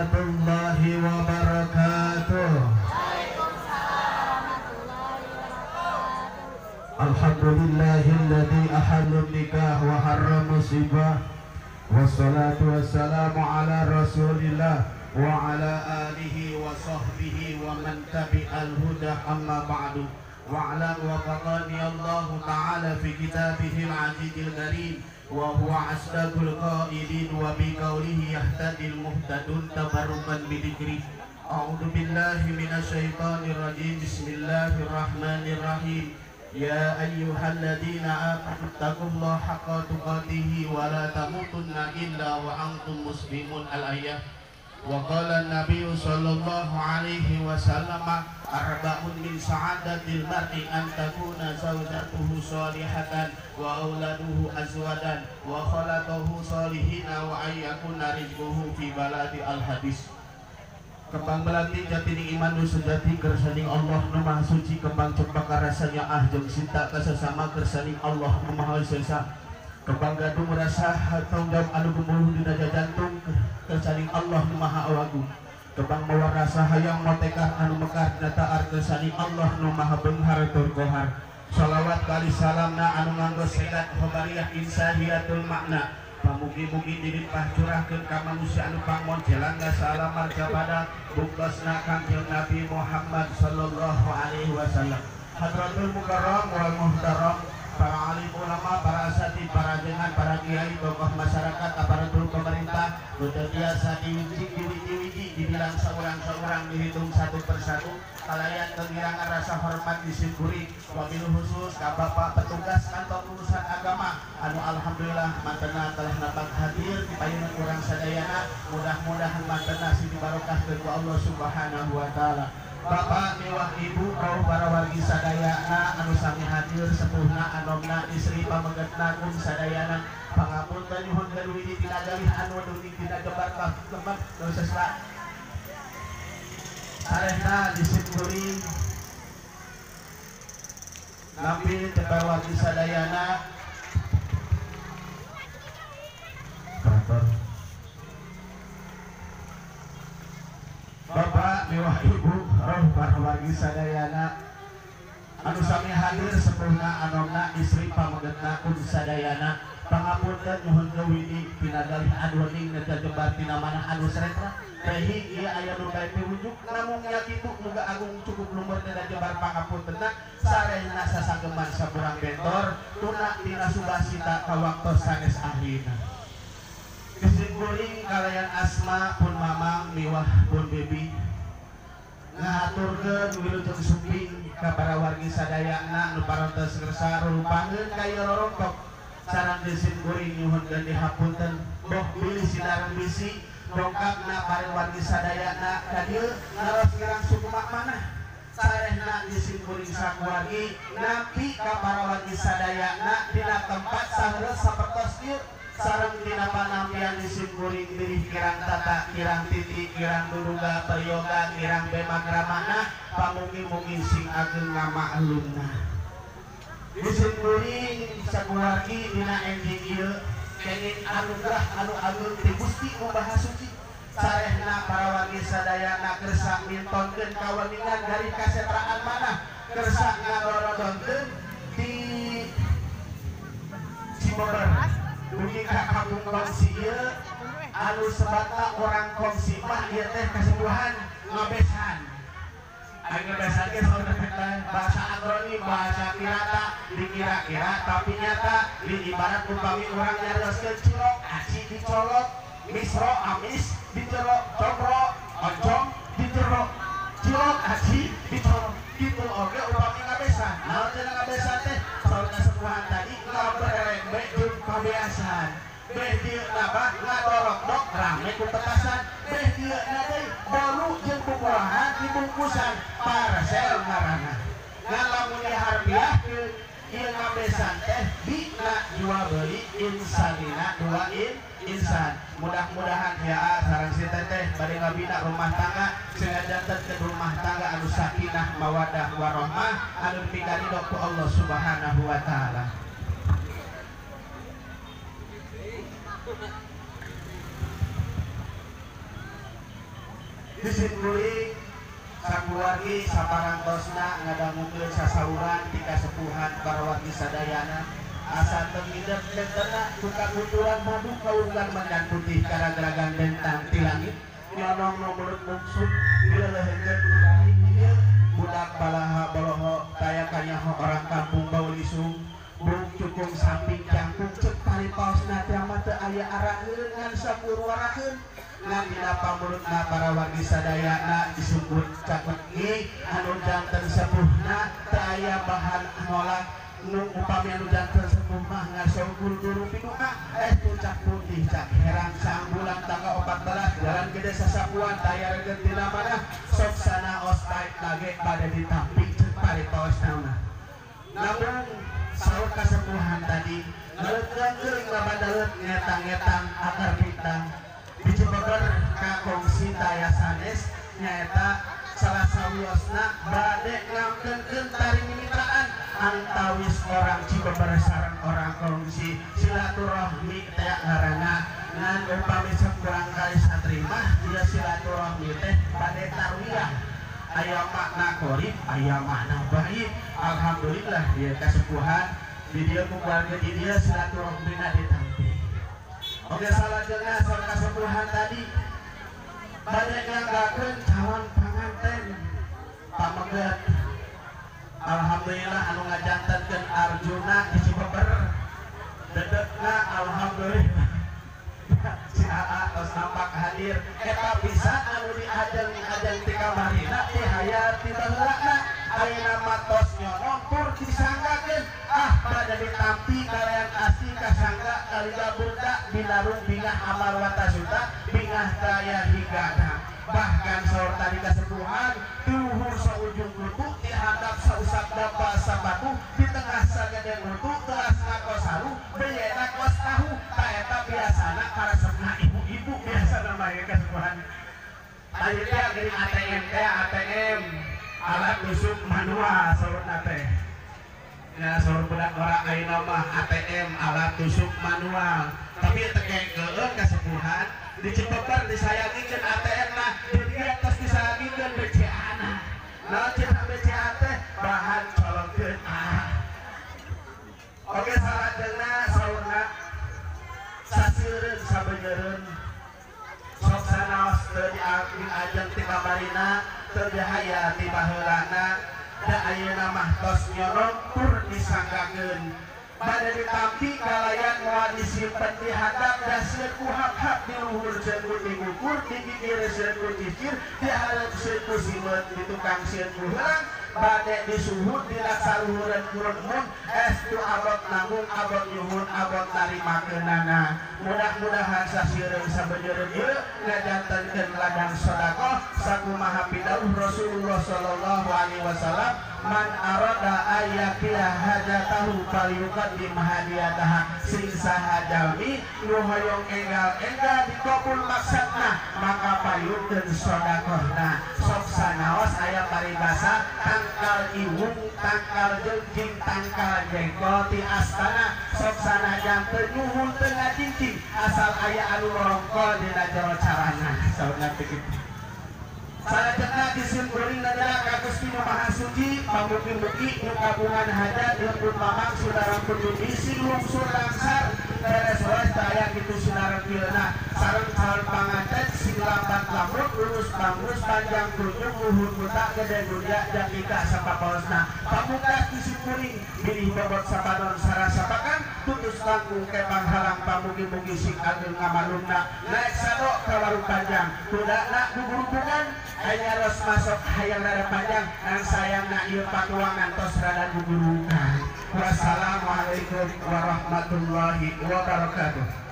warahmatullahi wabarakatuh. Alhamdulillahilladzi ahalla nikah wa harrama sibah. Wassalatu wassalamu ala rasulillah wa ala alihi wa sahbihi wa man tabi'al huda amma ba'du. Wa'lam wa qadani Allah ta'ala fi kitabihil azizil karim wa huwa asdaqul qailin wa bi qawlihi yahtadil muhtadun tabarrukan bidikri. A'udzu billahi minasyaitonir rajim. Bismillahirrahmanirrahim. Ya ayyuhalladzina amanu taqullaha haqqa tuqatih wa la tamutunna illa wa antum muslimun. Al-ayah. Wa qala an-nabiy sallallahu alaihi wasallam arba'un min sa'adatil mar'i an takuna zawjatuhu salihatan wa auladuhu azwadan wa khalatuhu salihina wa ayyakuna rizquhu fi baladi. Al-hadis. Kembang belati jatini iman nu sejati kersaning Allah nu maha suci, kembang cempaka rasanya jeung cinta kasesama kersaning Allah nu maha esa. Kembang gadung rasa tanggung jawab anu gumuruh dina jantung kersaning Allah nu maha awagu. Kembang mawar rasa hayang motekar anu mekar dina taar kersaning Allah nu maha beunghar tur kohar. Shalawat kali salamna anu nganggo sedat khobariyah insahiyatul makna. Pamugi-mugi dilimpah curahkeun ka manusia anu pangmoncelan salam marjabada buktasna Kangjeng Nabi Muhammad sallallahu alaihi wasallam. Hadratul mukarram wal muhtaram, para alim ulama, para asatidz, para jengan, para kiai, tokoh masyarakat, aparatur pemerintah, udah biasa diwiji dibilang seorang-seorang, dihitung satu persatu. Kalayan kegirangan rasa hormat disimpuri, wabil khusus ka Bapak petugas kantor urusan agama anu alhamdulillah mantena telah dapat hadir di payun kurang sadayana. Mudah-mudahan mantena sidi barokah ku Allah Subhanahu wa taala. Bapak miwah ibu kau para wargi sadayana anu sami hadir sepuhna anomna istri pamegetna kun sadayana pangapunten nyuhun gaduhi tina galih anu dugi tina jebar kembang dosesna sarehna disimpuri nampil tebar wargi sadayana kantor. Bapak miwah ibu roh para wargi sadayana anu sami hadir sepuhna anomna istri pamegetna kun sadayana pangapunten nyuhun geuwidi tina galih anu ning netejebar tina manah anu sretra teh ieu aya nu bae piwujuk namun nya kitu muga agung cukup lumur tina jebar pangapuntenna sarehna sasageman saburang bentor tuna tina subasita ka waktos sanes akhirna. Kesimpuling kalayan Asma pun Mamang miwah pun Bebi ngaturkeun wilujeng suping ka para wargi sadayana nu parantos kersa rupangeun ka ieu rorongkok sareng disimpuling nyuhun dan dihapunten boh bilih sidaran bisi dongkapna para wargi sadayana ka dieu ngaros kirang suku mak manah sarehna disimpuling sakuwargi napi ka para wargi sadayana dina tempat saeureus sapertos dieu sareng tina panampian disimpuling bilih kirang tata, kirang titi, kirang duduga, peryoga, kirang bemagramana, pamugi-mugi sing ageng ngamaklumna. Disimpuling sakuwargi dina ending ieu kenging anugerah anu agung ti Gusti Nu Maha Suci. Sarehna para wargi sadayana kersa mintonkeun kaweningan dari kasetraan manah kersa ngadorodonkeun di Cibober. Dugi ka kampung kongsi ieu anu sebatna orang kongsi mah ieu teh kasepuhan ngabesan. Ari ngabesan ge saudara bahasa agronim, bahasa kirata dikira-kira tapi nyata di ibarat upami urang nyarioskeun cilok aci dicolok, misro amis dicolok, cokro oncong dicolok, cilok aci dicolok. Kitu oge upami ngabesan. Naon cenah ngabesan teh saudara sepuhan tadi ngaberembe jeung kabiasaan. Beh dieu nabah ngadorok-dok rame ku petasan. Beh dieu deui bolu jeung bubuahan dibungkusan parcel ngaranna. Ngan lamun diharbiahkeun ieu ngabesan teh dina jual beli insanina dua insan. Mudah-mudahan ya sareng si teteh bade ngabina rumah tangga sengajanten rumah tangga anu sakinah mawaddah warahmah anu pidaridho ku Allah Subhanahu wa taala. disimpuli sakuwargi saparantosna ngadangukeun sasauran ti kasepuhan para wargi sadayana asa teu ngidep dentena tukang kuturan madu kaurang mendan putih karagaragan dentang ti langit nyonong nomor bungsuk dilelehkeun budaya ieu budak balaha boloho taya kanyaho orang kampung bau lisung bung cukung samping cangkung cek paripaosna teh mah teu aya araheun ngan sapurwaraheun ngan dina pamulutna para wargi sadayana disebut cakegi anu janten sepuhna teu aya bahan nolak nu upami anu janten sepuh mah ngaso guru-guru pinuka tu cak putih cak herang sang bulan tanggal 14 jalan gede sasapuan taya regeun tina mana sok sanaos taek lage pada ditampik cek paripaosna namun saur kasepuhan tadi ngeuleut ngabadaeut ngetang-ngetang akar bintang dicebeber ka kongsi daya sanes nyaeta salah sawiosna bade ngamkeunkeun tari mimitraan antawis orang Cibeber sareng orang kongsi silaturahmi teh ngaranna ngan upami sakurang kali satrima ieu silaturahmi teh bade tarwiyah aya makna qorib aya makna baik alhamdulillah ieu kasepuhan di dieu keluarga di dieu silaturahmina ditampi. Oke salajengna saur kasepuhan tadi bade nganggakeun calon panganten pameget alhamdulillah anu ngajantenkeun Arjuna di Cibeber dedekna alhamdulillah si AA tos nampak hadir eta bisa anu diajeng-ajeng ti kamarina ti hayati baheulana ayeuna mah tos nyonong tur disanggakeun pada ditampi kalian asli kasangga kali burda binarung bingah amal watasuta bingah kaya higana bahkan saur tadi kasepuhan luhur saujung kutu dihadap sausap dapa sabatu di tengah sagede mutu telas nakosaru beyena kos tahu taeta biasana karesepna ibu-ibu biasa namanya kasepuhan tadi teh geuning ATM teh ATM alat tusuk manual saur teh ya saur budak ora ayeuna mah ATM alat tusuk manual tapi teu kengkeun kasepuhan di Cibeber disayangikeun ATM nah di atas disayangikeun BCA-na nah cenah BCA teh bahan colongkeun oke salajengna saurna saseureun sabeureun sok sanaos teu diajeng ti kamarina teu dihayati baheulana da ayeuna mah tos nyorong tur disanggakeun bade ditampi kalayan moal disimpen di hadap da sieun ku hak-hak di luhur sieun ku digugur di gigir sieun ku cicir di haleup sieun ku simeut di tukang sieun ku heurang bade disuhud dilasaluhureun kurun mun estu abot nanggung abot nyuhun abot narimakeunana mudah-mudahan saseureun sabeureun ieu ngajantenkeun ladang sedekah sakumaha pidawuh Rasulullah sallallahu alaihi wasallam man arada ayyaqiya hajatahu falyuqaddim hadiyataha sing saha jalmi nu hoyong enggal-enggal dikabul maksudna maka payukeun sedekahna sok sanaos aya paribasa tangkal iwung tangkal jeung tangkal jengkol ti astana sok sanajan teu nyuhun teu ngajingking asal aya anu rongkol dina jero carana saurna teh kitu salajengna disimpulin adalah ka Gusti Maha Suci pamugi-mugi nu kabungan hajat lembut mamang saudara pendudi sing lungsur langsar beres-beres aya kitu sinarengkeulna sareng calon panganten sing lambat lamut lurus bangus panjang kunjung luhur buta gede gurya dan nikah sapapaosna pamungkas disimpulin bilih bobot sapadon sarasa pakan tutus langkung ke panghalang pamugi-mugi sing ageng ngamalumna naik sadok ka warung panjang kudana gugurubungan hanya ros masuk hayang rada panjang dan sayangna ieu patuangan tos rada gugurukan. Wassalamualaikum warahmatullahi wabarakatuh.